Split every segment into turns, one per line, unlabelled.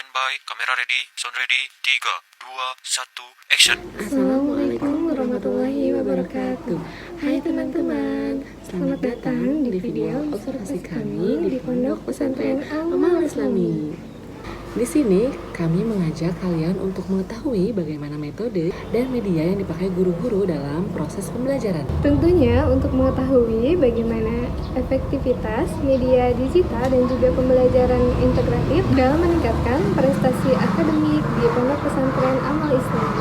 Standby, kamera ready, sound ready, 3, 2, 1, action.
Assalamualaikum warahmatullahi wabarakatuh. Hai teman-teman, selamat datang di video observasi kami di Pondok Pesantren Amal Islami. Di sini kami mengajak kalian untuk mengetahui bagaimana metode dan media yang dipakai guru-guru dalam proses pembelajaran.
Tentunya untuk mengetahui bagaimana efektivitas media digital dan juga pembelajaran integratif dalam meningkatkan prestasi akademik di Pondok Pesantren Amal Islam.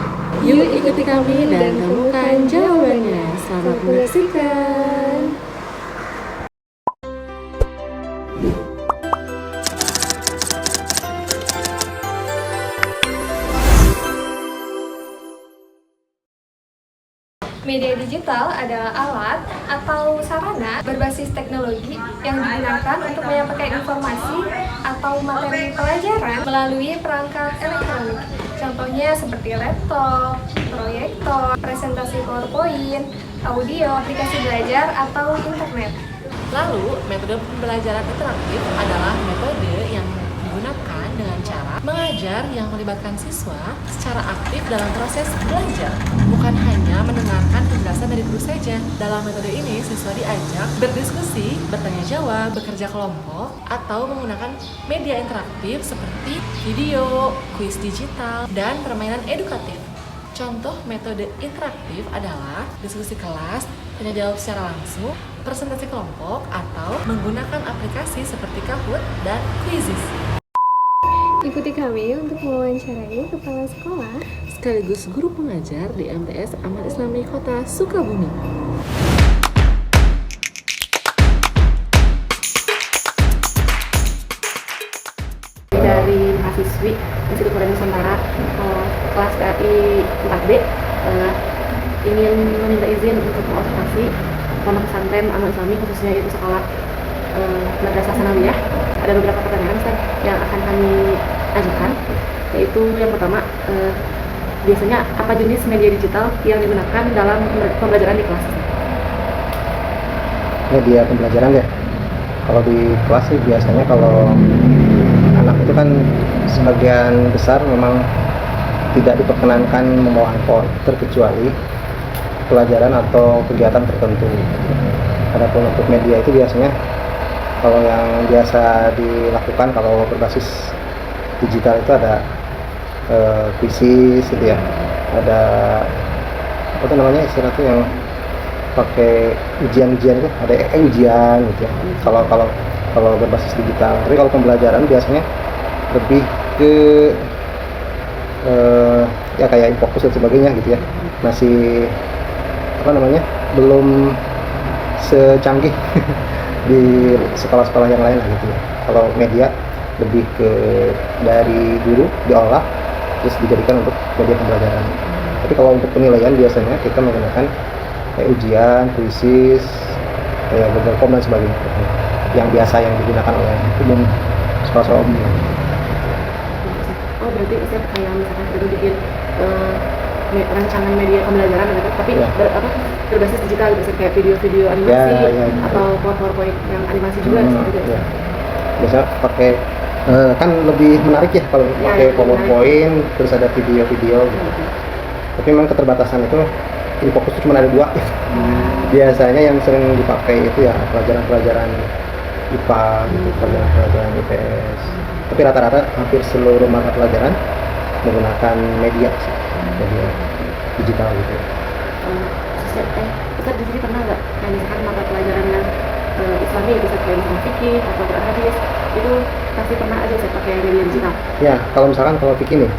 Yuk ikuti kami dan temukan jawabannya. Selamat menyaksikan.
Media digital adalah alat atau sarana berbasis teknologi yang digunakan untuk menyampaikan informasi atau materi pelajaran melalui perangkat elektronik. Contohnya seperti laptop, proyektor, presentasi PowerPoint, audio, aplikasi belajar, atau internet.
Lalu, metode pembelajaran interaktif adalah metode yang digunakan dengan cara mengajar yang melibatkan siswa secara aktif dalam proses belajar, bukan hanya mendengarkan penjelasan dari guru saja. Dalam metode ini, siswa diajak berdiskusi, bertanya jawab, bekerja kelompok, atau menggunakan media interaktif seperti video, kuis digital, dan permainan edukatif. Contoh metode interaktif adalah diskusi kelas, tanya jawab secara langsung, presentasi kelompok, atau menggunakan aplikasi seperti Kahoot dan Quizizz.
Ikuti kami untuk mewawancarai kepala sekolah
Sekaligus guru pengajar di MTS Amal Islami Kota Sukabumi.
Dari mahasiswi Institut Muda Nusantara kelas KI 4B ingin meminta izin untuk mengobservasi pondok pesantren Amal Islami, khususnya yaitu sekolah Madrasah Sanawiyah. Ada beberapa pertanyaan Ustaz yang akan kami ajukan, yaitu yang pertama, biasanya apa jenis media digital yang digunakan dalam pembelajaran di kelas?
Media pembelajaran ya. Kalau di kelas sih biasanya kalau anak itu kan sebagian besar memang tidak diperkenankan membawa handphone terkecuali pelajaran atau kegiatan tertentu. Adapun untuk media itu biasanya kalau yang biasa dilakukan kalau berbasis digital itu ada Quizizz gitu ya, ada apa tuh namanya istilahnya yang pakai ujian-ujian itu, ada ujian gitu ya. Kalau berbasis digital, tapi kalau pembelajaran biasanya lebih ke ya kayak Infocus dan sebagainya gitu ya, masih apa namanya belum secanggih di sekolah-sekolah yang lain lah gitu ya. Kalau media lebih ke dari guru diolah terus dijadikan untuk media pembelajaran. Tapi kalau untuk penilaian biasanya kita menggunakan kayak ujian, Quizizz, kayak Google Form dan sebagainya, yang biasa yang digunakan oleh umum sekolah-sekolah umum.
Oh, berarti saya kayak misalkan kita bikin rancangan media pembelajaran gitu, tapi
Ya.
berbasis digital, bisa kayak video-video animasi
Ya.
atau PowerPoint yang animasi juga seperti itu.
Ya. Biasa pakai kan lebih menarik ya kalau
Ya,
pakai
lebih
PowerPoint terus ada video-video gitu. Tapi memang keterbatasan itu Infocus itu cuma ada 2. Biasanya yang sering dipakai itu ya pelajaran-pelajaran IPA gitu, pelajaran-pelajaran IPS. Tapi rata-rata hampir seluruh mata pelajaran menggunakan media digital gitu.
Ustaz di sini pernah nggak kayak misalkan mata pelajaran yang Islami, bisa kayak misalkan fikih atau Quran hadis, itu pasti pernah aja saya pakai media digital.
Ya, kalau misalkan kalau fikih nih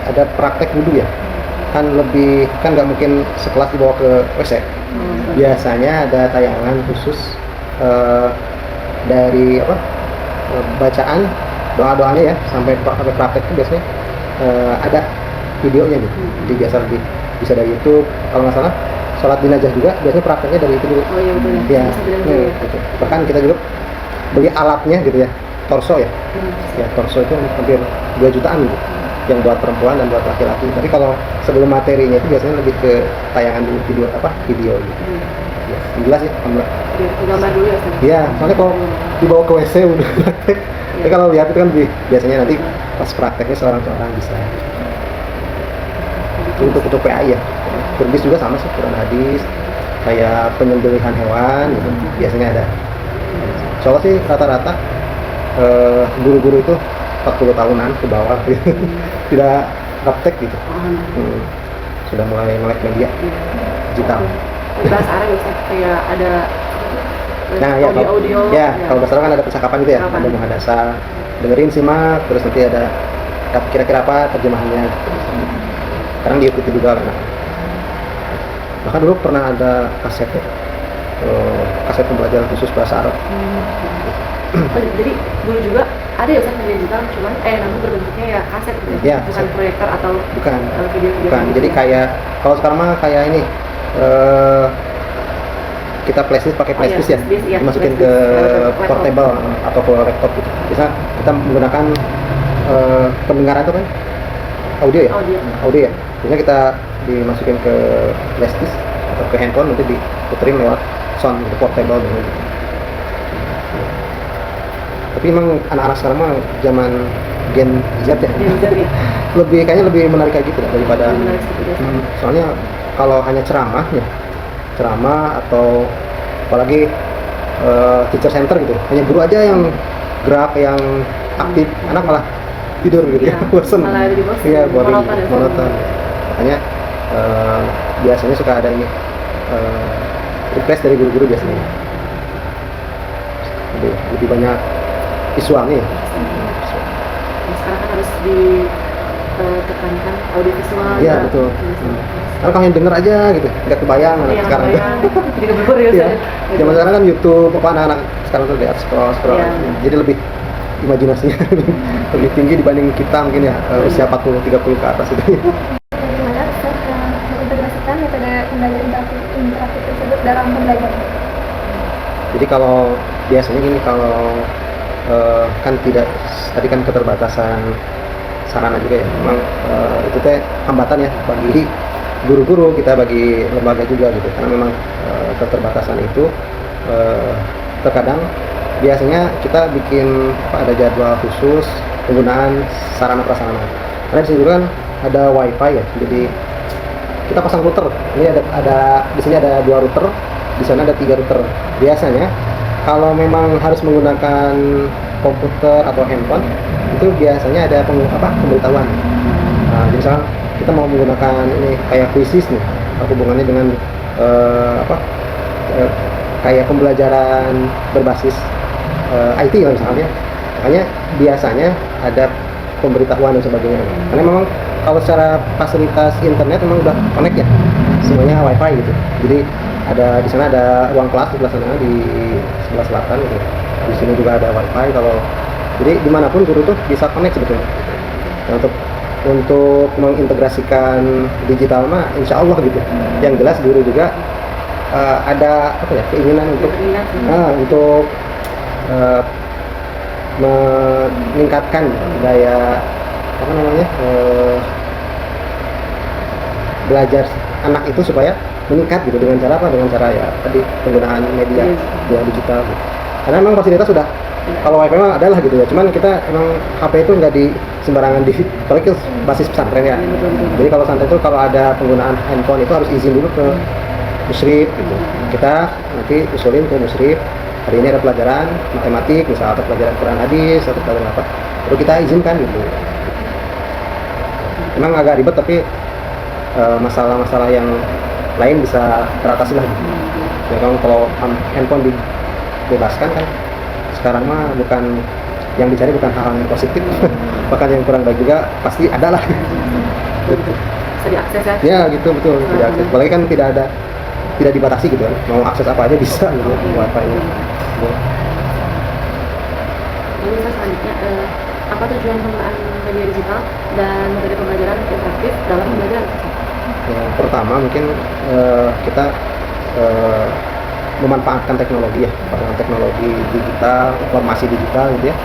ada praktek wudhu ya, kan nggak mungkin sekelas dibawa ke WC. Biasanya ada tayangan khusus dari bacaan doa-doanya ya sampai praktek itu biasanya ada videonya gitu. Jadi biasa bisa dari YouTube. Kalau nggak salah sholat jenazah juga biasanya prakteknya dari itu dulu.
Oh iya betul
Ya,
ya.
gitu. Bahkan kita juga beli alatnya gitu ya, torso ya. Ya, torso itu hampir 2 jutaan gitu, yang buat perempuan dan buat laki-laki. Tapi kalau sebelum materinya itu biasanya lebih ke tayangan dulu video gitu. Ya. jelas ya alhamdulillah.
Gambar dulu ya Ustaz?
Iya, soalnya kalau dibawa ke WC udah praktek. Tapi kalau lihat itu kan biasanya nanti pas prakteknya seorang bisa. Untuk PA ya, berbis juga sama sih, Quran hadis, kayak penyembelihan hewan gitu, biasanya ada. Soalnya sih rata-rata guru-guru itu 40 tahunan ke bawah gitu. Tidak praktek gitu. Sudah mulai melek media digital.
Bahasa Arab ya Ustaz? Kayak ada
Nah ya,
audio-audio.
Kalau bahasa Arab kan ada percakapan gitu ya, ada muhadasah, dengerin, simak, terus nanti ada kira-kira apa terjemahannya. Sekarang diikuti juga kan. Bahkan dulu pernah ada kaset ya, kaset pembelajaran khusus bahasa Arab.
Jadi dulu juga ada ya Ustaz media digital, cuman namun berbentuknya ya kaset gitu ya, bukan
kaset.
proyektor atau
Bukan,
video-video.
bukan. Jadi kayak kalau sekarang mah kayak ini kita flashdisk pakai flashdisk ya,
iya,
dimasukin
flashdisk,
ke
laptop.
portable atau ke laptop gitu. Bisa kita menggunakan pendengaran itu kan audio ya, audio ya. Biasanya kita dimasukin ke flashdisk atau ke handphone, nanti diputerin lewat sound gitu, portable gitu. Tapi emang anak-anak sekarang mah zaman Gen Z ya, kayaknya lebih menarik kayak gitu daripada soalnya kalau hanya ceramah atau apalagi teacher center gitu, hanya guru aja yang gerak, yang aktif, anak malah tidur gitu ya, bosan. Iya, boring, monoton. Makanya biasanya suka ada ini request dari guru-guru biasanya. Lebih banyak visualnya.
Sekarang kan harus ditekankan audio visual.
Iya betul. Karena kalau yang denger aja gitu, nggak kebayang sekarang.
Jadi keburu ya.
Iya. Zaman sekarang kan YouTube, apa anak-anak sekarang tuh lihat scroll. Jadi lebih imajinasinya lebih tinggi dibanding kita mungkin ya, usia 40-30 ke atas itu.
Bagaimana Ustaz mengintegrasikan metode pembelajaran interaktif tersebut dalam pembelajaran?
Jadi kalau biasanya gini, kalau kan tidak, tadi kan keterbatasan sarana juga ya, memang itu teh hambatan ya bagi guru-guru kita, bagi lembaga juga gitu, karena memang keterbatasan itu terkadang biasanya kita bikin ada jadwal khusus penggunaan sarana prasarana. Karena di sini juga kan ada wifi ya, jadi kita pasang router. Ini ada di sini ada 2 router, di sana ada 3 router. Biasanya kalau memang harus menggunakan komputer atau handphone, itu biasanya ada pemberitahuan. Nah, jadi misalkan kita mau menggunakan ini kayak quizzes nih, hubungannya dengan kayak pembelajaran berbasis IT lah misalnya. Makanya biasanya ada pemberitahuan dan sebagainya. Karena memang kalau secara fasilitas internet memang udah connect ya, semuanya wifi gitu. Jadi di sana ada ruang kelas di sebelah sana, di sebelah selatan gitu. Di sini juga ada wifi. Jadi dimanapun guru tuh bisa connect sebetulnya. Nah, untuk mengintegrasikan digital mah insya Allah gitu. Yang jelas guru juga ada keinginan untuk meningkatkan daya belajar anak itu supaya meningkat gitu, dengan cara apa? Dengan cara ya tadi penggunaan media digital gitu. Karena memang fasilitas sudah, kalau wifi memang adalah gitu ya, cuman kita emang HP itu nggak di sembarangan apalagi basis pesantren ya. Jadi kalau pesantren itu kalau ada penggunaan handphone itu harus izin dulu ke musyrif gitu. Kita nanti usulin ke musyrif, hari ini ada pelajaran matematik misalnya, atau pelajaran Quran hadis atau pelajaran apa, perlu kita izinkan gitu. Memang agak ribet, tapi masalah-masalah yang lain bisa teratasi lah. Ya kalau handphone dibebaskan kan, sekarang mah bukan yang dicari bukan hal yang positif, bahkan yang kurang baik juga pasti ada lah.
Bisa diakses ya?
Ya gitu, betul, diakses. Apalagi kan tidak dibatasi gitu kan, mau akses apa aja bisa gitu, wifi-nya.
Lalu selanjutnya, apa tujuan penggunaan media digital dan metode pembelajaran interaktif dalam pembelajaran?
Yang pertama mungkin kita memanfaatkan teknologi ya, teknologi digital, informasi digital gitu ya.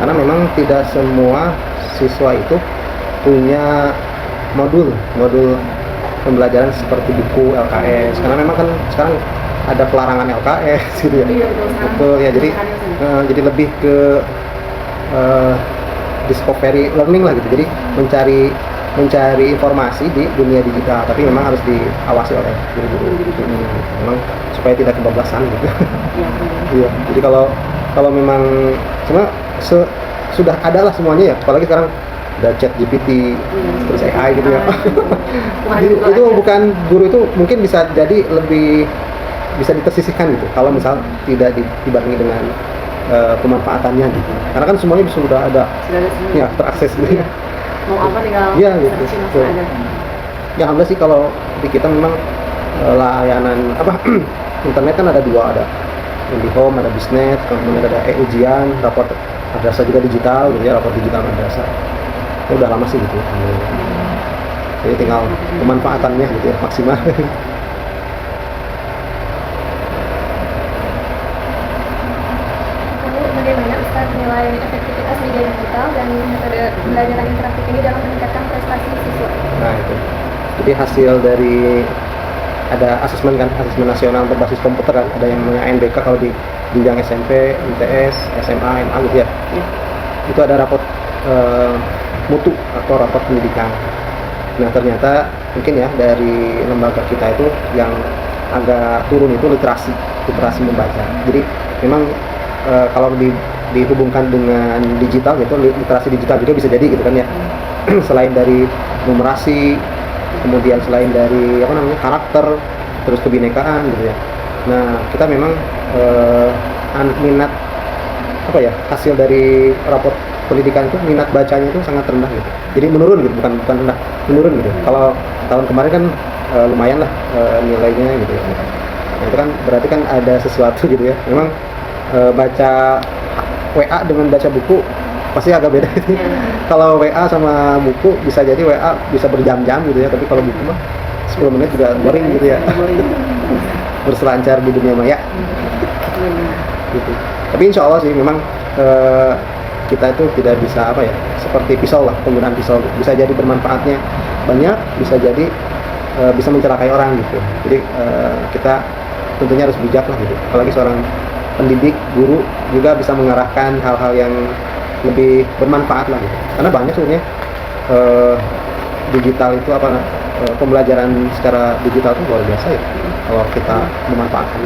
Karena memang tidak semua siswa itu punya modul pembelajaran seperti buku LKS. Karena memang kan sekarang ada pelarangan LKS gitu ya.
Iya betul sekarang.
Betul ya, jadi
kebijakannya sih.
jadi lebih ke discovery learning lah gitu. Jadi mencari informasi di dunia digital, tapi memang harus diawasi oleh guru-guru. Memang supaya tidak kebablasan gitu.
Iya betul.
Iya. Jadi kalau memang sudah ada lah semuanya ya, apalagi sekarang ada chat GPT, terus AI gitu ya. Jadi itu bukan guru itu mungkin bisa jadi lebih bisa ditersisihkan gitu kalau misal tidak dibarengi dengan pemanfaatannya gitu. Karena kan semuanya sudah ada
Sudah ada semua.
ya terakses gitu.
Iya. Mau apa tinggal
Iya gitu.
searching
Betul.
aja.
Ya alhamdulillah sih kalau di kita memang layanan internet kan ada dua, ada IndiHome, ada Bisnet, kemudian ada ujian, raport madrasah juga digital gitu ya, raport digital madrasah. Ya udah lama sih gitu. Jadi tinggal pemanfaatannya gitu ya maksimal.
Lalu bagaimana Ustaz menilai efektivitas media digital dan metode pembelajaran interaktif ini dalam meningkatkan prestasi siswa?
Nah itu. Jadi hasil dari ada asesmen nasional berbasis komputer kan, ada yang namanya ANBK kalau di jenjang SMP, MTS, SMA, MA gitu ya.
Iya.
Itu ada raport mutu atau raport pendidikan. Nah ternyata mungkin ya dari lembaga kita itu yang agak turun itu literasi membaca. Jadi memang kalau dihubungkan dengan digital gitu, literasi digital juga bisa jadi gitu kan ya. Selain dari numerasi, kemudian selain dari karakter, terus kebinekaan gitu ya. Nah kita memang minat hasil dari raport pendidikan itu minat bacanya itu sangat rendah gitu. Jadi menurun gitu, bukan rendah, menurun gitu. Kalau tahun kemarin kan lumayan lah nilainya gitu ya. Nah, itu kan berarti kan ada sesuatu gitu ya. Memang baca WA dengan baca buku pasti agak beda gitu. Kalau WA sama buku bisa jadi WA bisa berjam-jam gitu ya, tapi kalau buku mah 10 menit juga boring gitu ya. Berselancar di dunia maya. Gitu. Tapi insya Allah sih memang kita itu tidak bisa seperti pisau lah, penggunaan pisau bisa jadi bermanfaatnya banyak, bisa jadi bisa mencelakai orang gitu. Jadi kita tentunya harus bijak lah gitu. Apalagi seorang pendidik, guru juga bisa mengarahkan hal-hal yang lebih bermanfaat lah gitu. Karena banyak sebenarnya digital itu pembelajaran secara digital itu luar biasa ya kalau kita memanfaatkan.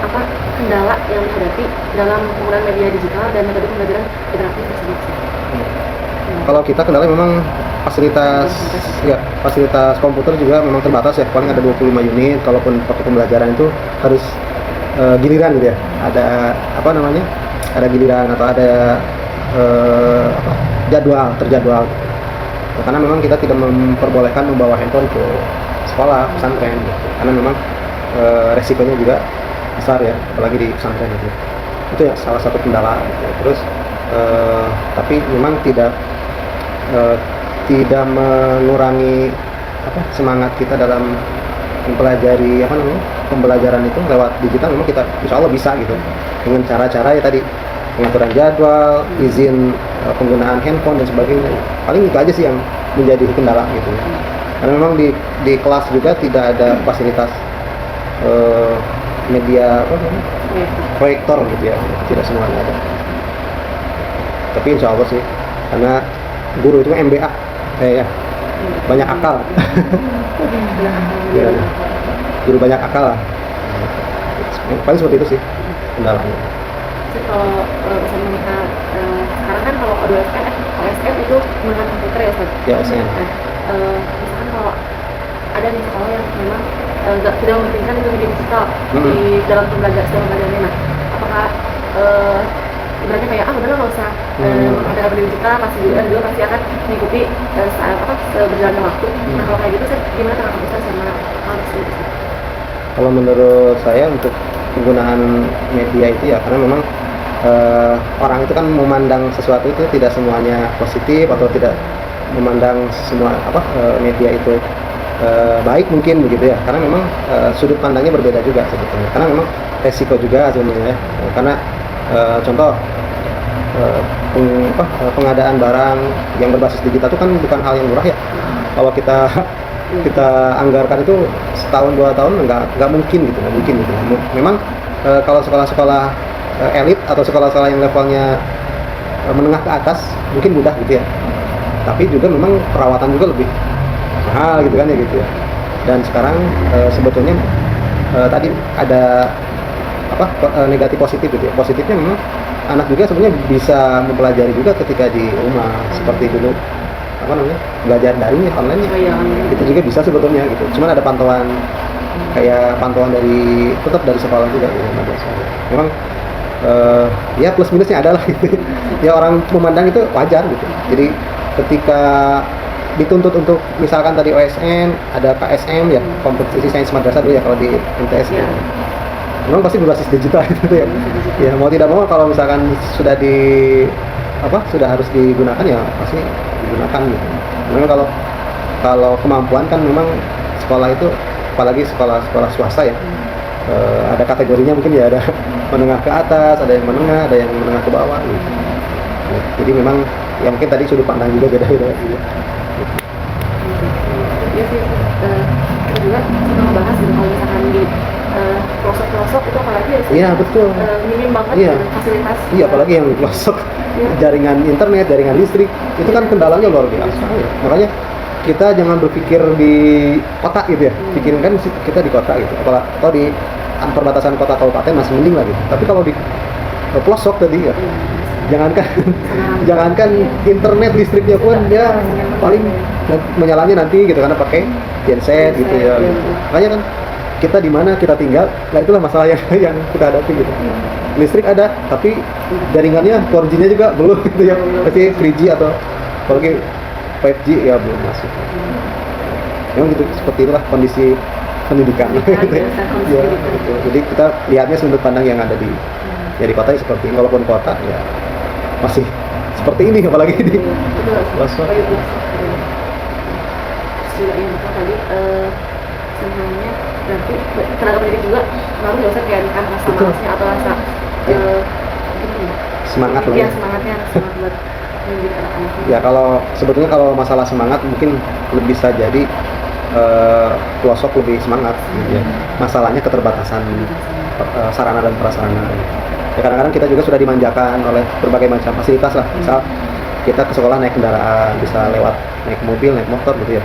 Apa kendala yang dihadapi dalam penggunaan media digital dan metode pembelajaran interaktif tersebut?
Kalau kita kendala memang fasilitas komputer juga memang terbatas ya, paling ada 25 unit. Kalaupun pakai pembelajaran itu harus giliran gitu ya, ada ada giliran atau ada terjadwal. Karena memang kita tidak memperbolehkan membawa handphone ke sekolah, pesantren gitu. Karena memang resikonya juga besar ya, apalagi di pesantren gitu. Itu ya salah satu kendala gitu. Terus tapi memang tidak mengurangi semangat kita dalam mempelajari pembelajaran itu lewat digital. Memang kita insya Allah bisa gitu dengan cara-cara ya tadi, pengaturan jadwal, izin penggunaan handphone dan sebagainya. Paling itu aja sih yang menjadi kendala gitu. Karena memang di kelas juga tidak ada fasilitas media proyektor gitu ya, tidak semuanya ada. Tapi insya Allah sih, karena guru itu MBA ya, banyak akal. Ya, guru banyak akal lah. Paling seperti itu sih kendalanya.
Kalau misalnya melihat sekarang kan kalau OSN itu menggunakan komputer ya Ustaz?
Ya OSN.
Misalkan kalau ada di sekolah yang memang tidak mementingkan itu media digital di dalam pembelajarannya, nah apakah ibaratnya kayak udahlah nggak usah ada media digital, dulu pasti akan mengikuti berjalannya waktu. Nah kalau kayak gitu gimana tanggapan Ustaz sama hal tersebut?
Kalau menurut saya untuk penggunaan media itu ya, karena memang orang itu kan memandang sesuatu itu tidak semuanya positif, atau tidak memandang semua media itu baik mungkin begitu ya, karena memang sudut pandangnya berbeda juga sebetulnya, karena memang resiko juga sebenarnya ya. Karena contoh pengadaan barang yang berbasis digital itu kan bukan hal yang murah ya. Kalau kita anggarkan itu setahun 2 tahun nggak mungkin gitu. Memang kalau sekolah-sekolah elit atau sekolah-sekolah yang levelnya menengah ke atas mungkin mudah gitu ya. Tapi juga memang perawatan juga lebih mahal gitu kan ya gitu ya. Dan sekarang sebetulnya tadi ada negatif positif gitu ya. Positifnya memang anak juga sebenarnya bisa mempelajari juga ketika di rumah seperti dulu belajar daring ya online ya. Itu juga bisa sebetulnya gitu. Cuman ada pantauan dari tetap dari sekolah juga ya, memang ya plus minusnya ada lah gitu. Ya orang memandang itu wajar gitu. Jadi ketika dituntut untuk misalkan tadi OSN, ada KSM ya, kompetisi sains madrasah dulu ya kalau di MTS ya. Memang pasti berbasis digital gitu ya. Ya mau tidak mau kalau misalkan sudah harus digunakan ya pasti digunakan gitu. Memang kalau kemampuan kan memang sekolah itu apalagi sekolah swasta ya. Ada kategorinya mungkin ya, ada menengah ke atas, ada yang menengah, ada yang menengah ke bawah gitu. Jadi memang ya mungkin tadi sudut pandang juga beda-beda gitu.
Iya sih, kita juga suka membahas gitu kalau misalkan di pelosok-pelosok itu apalagi ya sih.
Iya betul.
Minim banget
Iya.
Fasilitas.
Iya apalagi yang di pelosok, jaringan internet, jaringan listrik itu kan kendalanya luar biasa. Ya. Makanya kita jangan berpikir di kota gitu ya. Pikirin kan kita di kota gitu. Apalagi kalau di perbatasan kota kabupaten masih mending lah gitu. Tapi kalau di pelosok tadi ya, jangankan internet listriknya pun ya paling menyalanya nanti gitu karena pakai genset gitu ya. Makanya kan kita di mana kita tinggal, nah itulah masalah yang kita hadapi gitu. Listrik ada, tapi jaringannya 4G-nya juga belum gitu ya. Pasti 3G atau apalagi 5G ya belum masuk. Memang gitu, seperti itulah kondisi pendidikan. Ya, gitu. Jadi kita lihatnya sudut pandang yang ada di kota ya seperti ini. Walaupun kota ya masih seperti ini, apalagi di pelosok.
Juga yang tadi sebenarnya berarti tenaga pendidik juga ngaruh nggak usah kayak rasa malasnya atau rasa
semangat
ya, semangatnya buat mendidik anak-anak.
Ya sebetulnya kalau masalah semangat mungkin lebih bisa jadi pelosok lebih semangat gitu ya. Masalahnya keterbatasan sarana dan prasarana. Ya, kadang-kadang kita juga sudah dimanjakan oleh berbagai macam fasilitas lah. Misal kita ke sekolah naik kendaraan, bisa lewat naik mobil, naik motor gitu ya.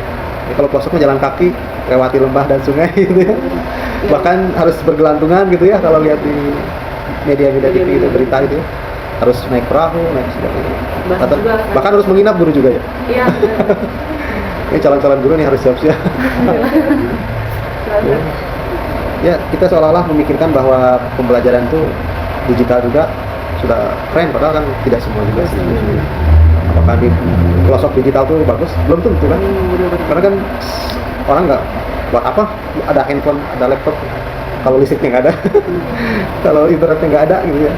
Kalau pelosoknya jalan kaki, lewati lembah dan sungai gitu ya. Bahkan harus bergelantungan gitu ya kalau lihat di media-media TV itu berita itu. Harus naik perahu, naik sebagainya. Bahkan harus menginap guru juga ya.
Iya.
Ini calon-calon guru nih harus siap-siap. Ya, kita seolah-olah memikirkan bahwa pembelajaran itu digital juga sudah keren, padahal kan tidak semua juga sih. Apakah di pelosok digital tuh bagus? Belum tentu kan. Karena kan orang nggak buat apa ada handphone, ada laptop kalau listriknya nggak ada, kalau internetnya nggak ada gitu ya.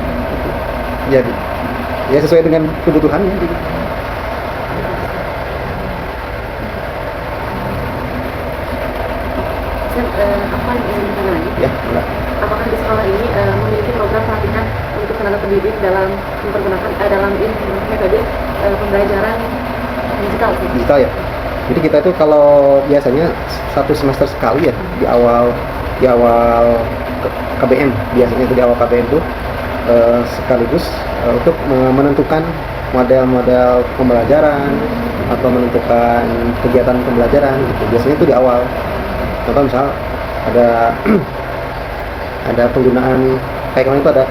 Jadi ya sesuai dengan kebutuhannya gitu.
Apa yang ingin ditanya lagi?
Ya, enggak.
Apakah di sekolah ini memiliki program pelatihan untuk tenaga pendidik dalam mempergunakan dalam metode pembelajaran digital?
Digital ya. Jadi kita itu kalau biasanya 1 semester sekali ya di awal KBM, biasanya itu di awal KBM itu sekaligus untuk menentukan model-model pembelajaran atau menentukan kegiatan pembelajaran gitu. Biasanya itu di awal. Contoh misal ada penggunaan kayak kemarin itu ada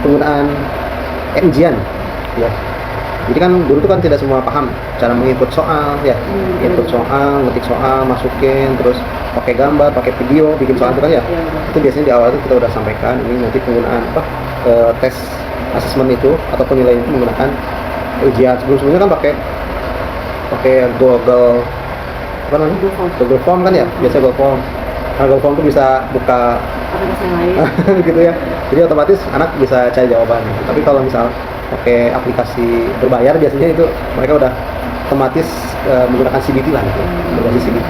penggunaan ujian ya. Jadi kan guru itu kan tidak semua paham cara menginput soal ya, input soal, ngetik soal, masukin, terus pakai gambar, pakai video, bikin soal itu kan ya. Itu biasanya di awal itu kita udah sampaikan ini nanti penggunaan tes asesmen itu atau penilaian itu menggunakan ujian. Sebelumnya kan pakai Google Google Form kan ya, biasa Google Form. Nah, Google Form itu bisa buka
Aplikasi yang lain
gitu ya. Jadi otomatis anak bisa cari jawaban. Tapi kalau misal pakai aplikasi berbayar biasanya itu mereka udah otomatis menggunakan CBT lah gitu. Berbasis CBT.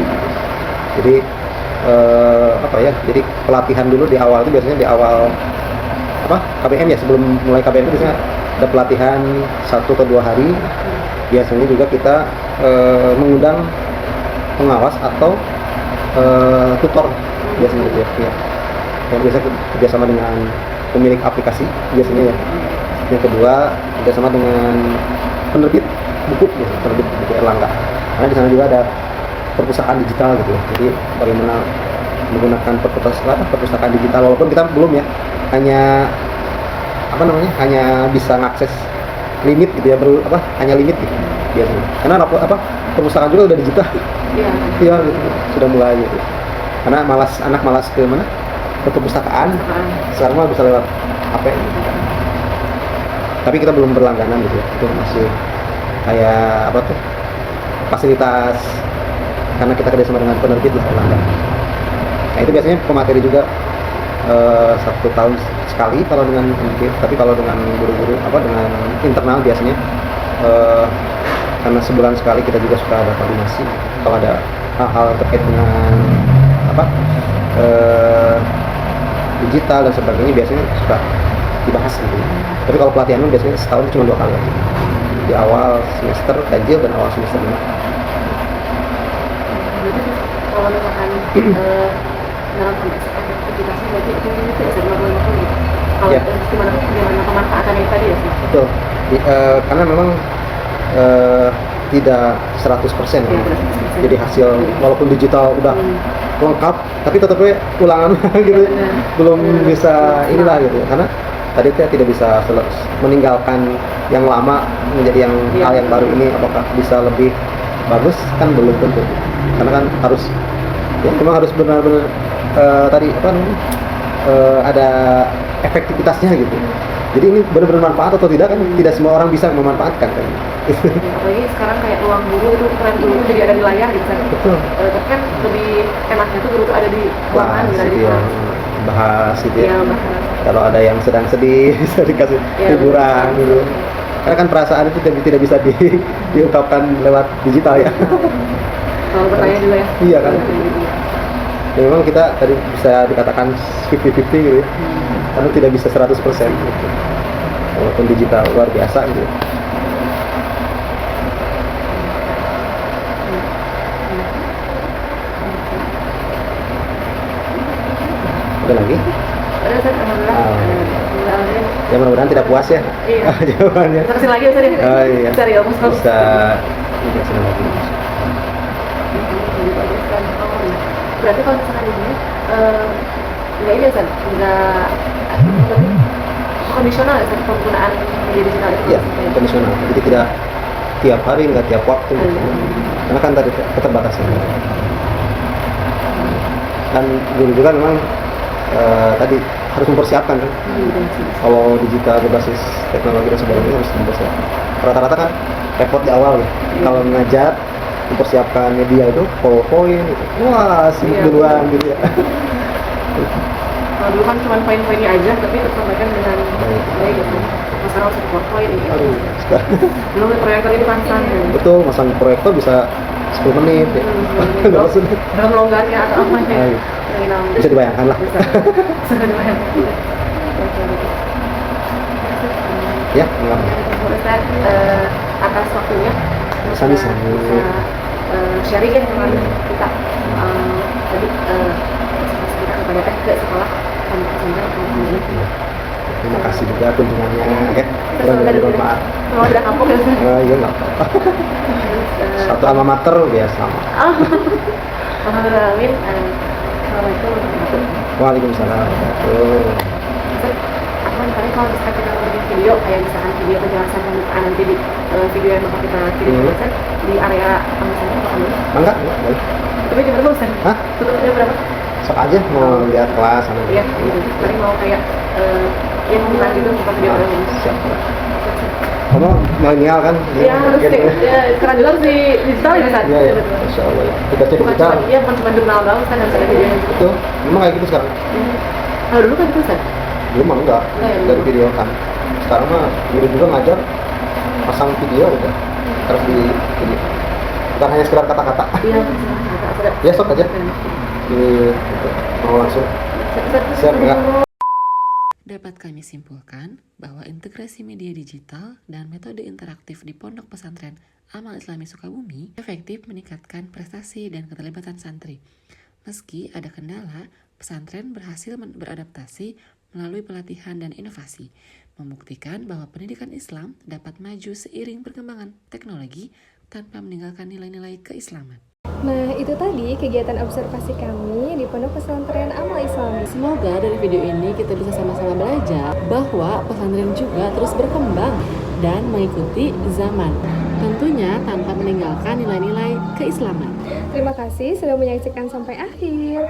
Jadi Jadi pelatihan dulu di awal itu biasanya di awal apa KBM ya, sebelum mulai KBM itu biasanya ada pelatihan 1 atau 2 hari. Biasanya juga kita mengundang pengawas atau tutor biasanya gitu ya. Yang biasa kerjasama dengan pemilik aplikasi biasanya ya. Yang kedua kerjasama dengan penerbit buku, penerbit buku Erlangga. Karena di sana juga ada perpustakaan digital gitu ya. Jadi bagaimana menggunakan perpustakaan digital, walaupun kita belum ya, hanya hanya bisa mengakses limit gitu ya, hanya limit gitu biasanya. Karena perpustakaan juga udah digital. Iya gitu, sudah mulai gitu. Karena anak malas ke mana? Ke perpustakaan. Sekarang mah bisa lewat HP. Tapi kita belum berlangganan gitu ya. Itu masih kayak fasilitas, karena kita kerjasama dengan penerbit lah Erlangga. Nah itu biasanya pemateri juga 1 tahun sekali kalau dengan penerbit, tapi kalau dengan guru-guru dengan internal biasanya karena sebulan sekali kita juga suka ada koordinasi kalau ada hal-hal terkait dengan digital dan sebagainya, biasanya suka dibahas gitu. Tapi kalau pelatihan biasanya setahun cuma 2 kali aja, di awal semester ganjil dan awal semester ini.
Kalau misalkan dalam konteks efektivitasnya berarti itu bisa dilakukan gitu. Kalau gimana pemanfaatannya tadi ya sih?
Betul. Karena memang tidak 100% ya. Jadi hasil walaupun digital udah lengkap, tapi tetapnya ulangan gitu. Belum bisa inilah gitu. Karena tadi kita tidak bisa meninggalkan yang lama menjadi hal yang baru ini, apakah bisa lebih bagus kan belum tentu. Karena kan harus memang harus benar-benar ada efektivitasnya gitu. Jadi ini benar-benar manfaat atau tidak kan tidak semua orang bisa memanfaatkan kan.
Apalagi sekarang kayak ruang guru itu keren, guru jadi ada di layar gitu kan.
Betul.
Tapi kan lebih enaknya tuh guru tuh ada di ruangan gitu, ada di kelas.
Bahas gitu ya.
Bahas.
Kalau ada yang sedang sedih bisa dikasih hiburan gitu. Karena kan perasaan itu tidak bisa diungkapkan lewat digital ya.
Kalau bertanya juga ya.
Iya kan. Ya, memang kita tadi bisa dikatakan 50-50 gitu ya. Karena tidak bisa 100% gitu. Walaupun digital luar biasa gitu. Ada lagi? Ya mudah-mudahan tidak puas ya.
Iya.
Jawabannya.
Terusin lagi Ustaz ya.
Oh iya.
Cari ilmu
Bisa jelasin lagi.
Berarti kalau misalkan ini nggak ini Ustaz, nggak kondisional ya Ustaz, penggunaan media digital itu?
Iya, kondisional. Jadi tidak tiap hari, nggak tiap waktu. Karena kan tadi keterbatasan. Dan guru juga memang tadi harus mempersiapkan kan. Kalau digital berbasis teknologi dan sebagainya harus mempersiapkan. Rata-rata kan repot di awal ya. Kalau mengajar mempersiapkan media itu PowerPoint gitu. Wah, sibuk duluan gitu ya.
Kalau dulu kan cuma poin-poinnya aja, tapi tersampaikan dengan baik gitu. Sekarang harus PowerPoint gitu.
Aduh, sekarang.
Belum proyektor ini pasang.
Betul, masang proyektor bisa 10 menit ya.
Dalam longgarnya atau apa ya?
Bisa dibayangkan lah.
Bisa dibayangkan.
Ya, enggak.
Ustaz, atas waktunya
Sami-sami.
bisa sharing ya dengan kita tadi kita ke sekolah sampai
Terima kasih juga kunjungannya ya. Kurang maaf.
Kalau udah kapok ya Ustaz.
Iya nggak apa-apa. Satu alma mater biasa.
Alhamdulillah. Assalamualaikum warahmatullahi wabarakatuh.
Waalaikumsalam.
Apa tadi kalau misalkan kita bikin video kayak misalkan video penjelasan pembukaan nanti di video yang bakal kita kirim ke Ustaz di area misalnya apa namanya?
Enggak, boleh.
Tutupnya jam berapa Ustaz?
Hah?
Tutupnya berapa?
Sok aja mau lihat kelas sama
Iya, tadi mau kayak yang pembukaan gitu bukan video orang ini.
Siap. Kamu milenial kan?
Iya, harus ya sekarang juga harus di digital ya Ustaz.
Iya, ya. Insya Allah ya. Tugasnya
Bukan
digital.
cuma iya, bukan cuma jurnal doang Ustaz, harus ada videonya.
Betul. Memang kayak gitu sekarang.
Kalau dulu kan gitu Ustaz.
Dulu mah enggak, dari video kan. Sekarang mah guru juga ngajar pasang video udah terus di video. Bukan hanya sekedar kata-kata.
Iya,
Ya sok aja. Mau langsung. Siap enggak?
Dapat kami simpulkan bahwa integrasi media digital dan metode interaktif di Pondok Pesantren Amal Islami Sukabumi efektif meningkatkan prestasi dan keterlibatan santri. Meski ada kendala, pesantren berhasil beradaptasi melalui pelatihan dan inovasi, membuktikan bahwa pendidikan Islam dapat maju seiring perkembangan teknologi tanpa meninggalkan nilai-nilai keislaman.
Nah, itu tadi kegiatan observasi kami di Pondok Pesantren Amal Islami.
Semoga dari video ini kita bisa sama-sama belajar bahwa pesantren juga terus berkembang dan mengikuti zaman, tentunya tanpa meninggalkan nilai-nilai keislaman.
Terima kasih sudah menyaksikan sampai akhir.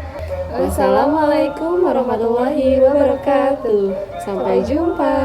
Wassalamualaikum warahmatullahi wabarakatuh. Sampai jumpa.